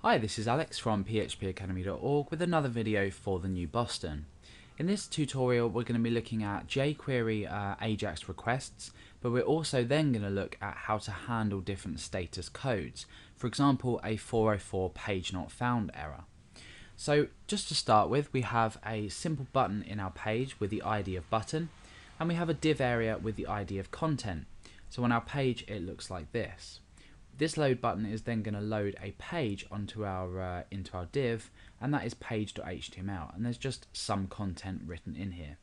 Hi, this is Alex from phpacademy.org with another video for the new Boston. In this tutorial we're going to be looking at jQuery AJAX requests, but we're also then going to look at how to handle different status codes. For example, a 404 page not found error. So just to start with, we have a simple button in our page with the ID of button, and we have a div area with the ID of content. So on our page it looks like this. This load button is then going to load a page onto our into our div, and that is page.html, and there's just some content written in here.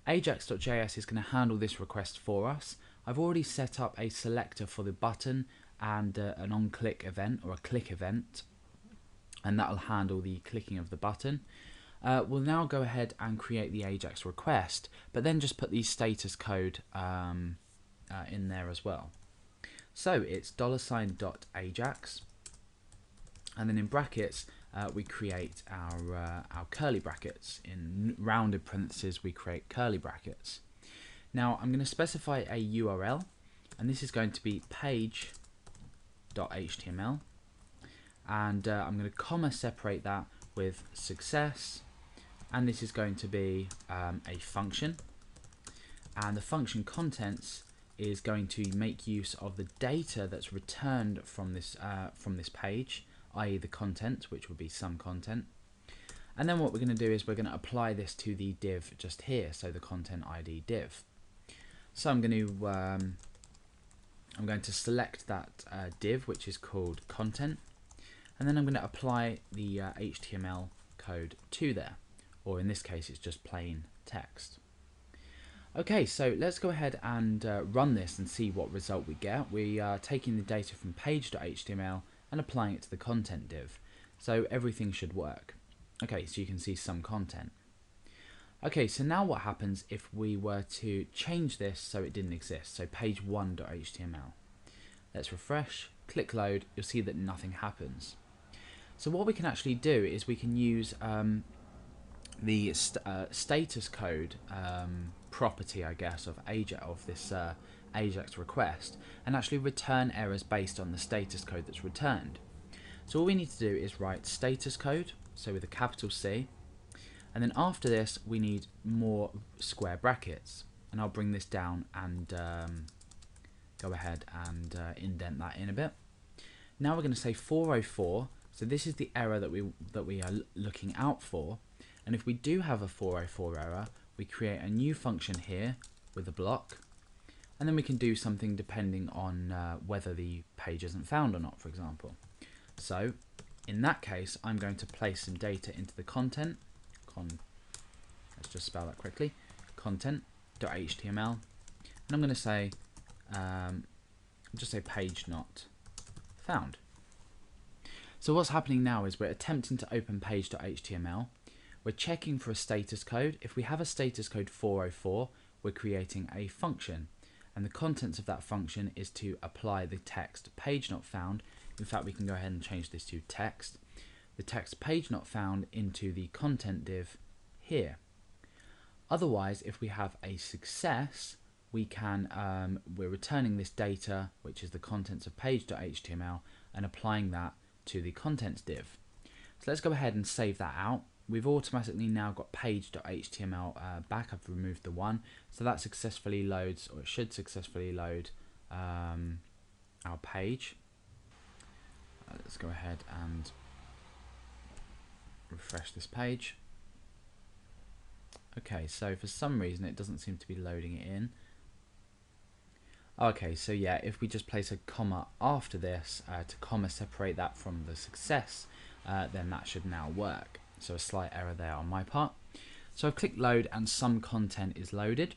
AJAX.js is going to handle this request for us. I've already set up a selector for the button and an on-click event or a click event, and that will handle the clicking of the button. We'll now go ahead and create the AJAX request, but then just put the status code in there as well. So it's $.ajax, and then in brackets we create our curly brackets. In rounded parentheses we create curly brackets. Now I'm going to specify a URL, and this is going to be page.html, and I'm going to comma separate that with success, and this is going to be a function, and the function contents is going to make use of the data that's returned from this page, i.e. the content, which would be some content. And then what we're going to do is we're going to apply this to the div just here, so the content ID div. So I'm going to select that div, which is called content, and then I'm going to apply the HTML code to there, or in this case it's just plain text. Okay, so let's go ahead and run this and see what result we get. We are taking the data from page.html and applying it to the content div. So everything should work. Okay, so you can see some content. Okay, so now what happens if we were to change this so it didn't exist? So page1.html. Let's refresh, click load, you'll see that nothing happens. So what we can actually do is we can use the status code property, I guess, of this AJAX request, and actually return errors based on the status code that's returned. So all we need to do is write status code, so with a capital C, and then after this we need more square brackets, and I'll bring this down and go ahead and indent that in a bit. Now we're going to say 404, so this is the error that we are looking out for. And if we do have a 404 error, we create a new function here with a block, and then we can do something depending on whether the page isn't found or not, for example. So in that case, I'm going to place some data into the content. Let's just spell that quickly. Content.html, and I'm going to say just say page not found. So what's happening now is we're attempting to open page.html. We're checking for a status code. If we have a status code 404, we're creating a function, and the contents of that function is to apply the text page not found. In fact, we can go ahead and change this to text. The text page not found into the content div here. Otherwise, if we have a success, we can we're returning this data, which is the contents of page.html, and applying that to the contents div. So let's go ahead and save that out. We've automatically now got page.html back. I've removed the one, so that successfully loads, or it should successfully load our page. Let's go ahead and refresh this page. Okay, so for some reason it doesn't seem to be loading it in. Okay, so yeah, if we just place a comma after this to comma separate that from the success, then that should now work. So a slight error there on my part. So I've clicked load and some content is loaded.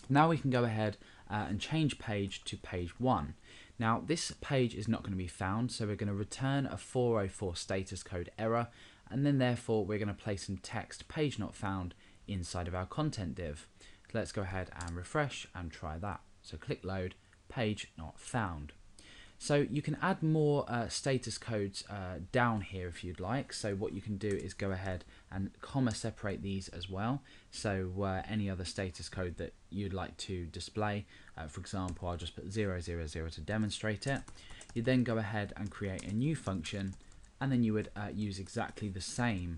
Now we can go ahead and change page to page 1. Now this page is not going to be found, so we're going to return a 404 status code error, and then therefore we're going to place some text page not found inside of our content div. So let's go ahead and refresh and try that. So click load, page not found. So you can add more status codes down here if you'd like. So what you can do is go ahead and comma separate these as well. So any other status code that you'd like to display, for example, I'll just put 000 to demonstrate it. You then go ahead and create a new function and then you would use exactly the same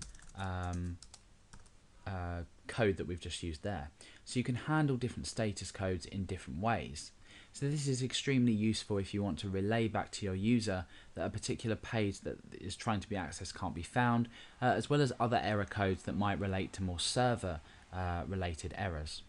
code that we've just used there. So you can handle different status codes in different ways. So this is extremely useful if you want to relay back to your user that a particular page that is trying to be accessed can't be found, as well as other error codes that might relate to more server related errors.